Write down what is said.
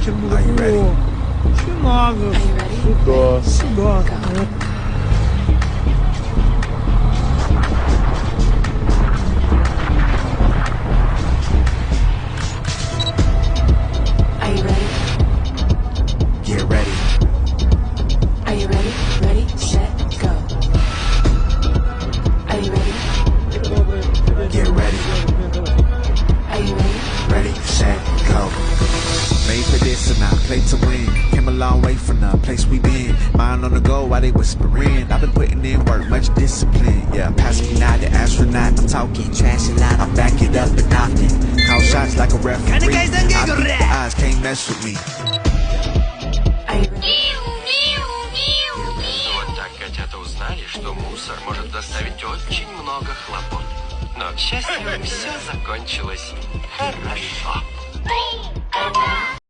вечер, мужику. Что надо? Сюда. Сюда. Get ready. Are you ready? Ready, set, go. Are you ready? Get ready. Are you ready? Ready, set, go. Made for this and I played to win. Came a long way from the place we been. Mind on the go while they whispering. I've been putting in work, much discipline. Yeah, passing me now the astronaut. I'm talking trash a lot. I back it up and often. Call shots like a referee. I beat the odds, can't mess with me. Are you ready? Вот так котята узнали, что мусор может доставить очень много хлопот. Но, к счастью, все закончилось хорошо.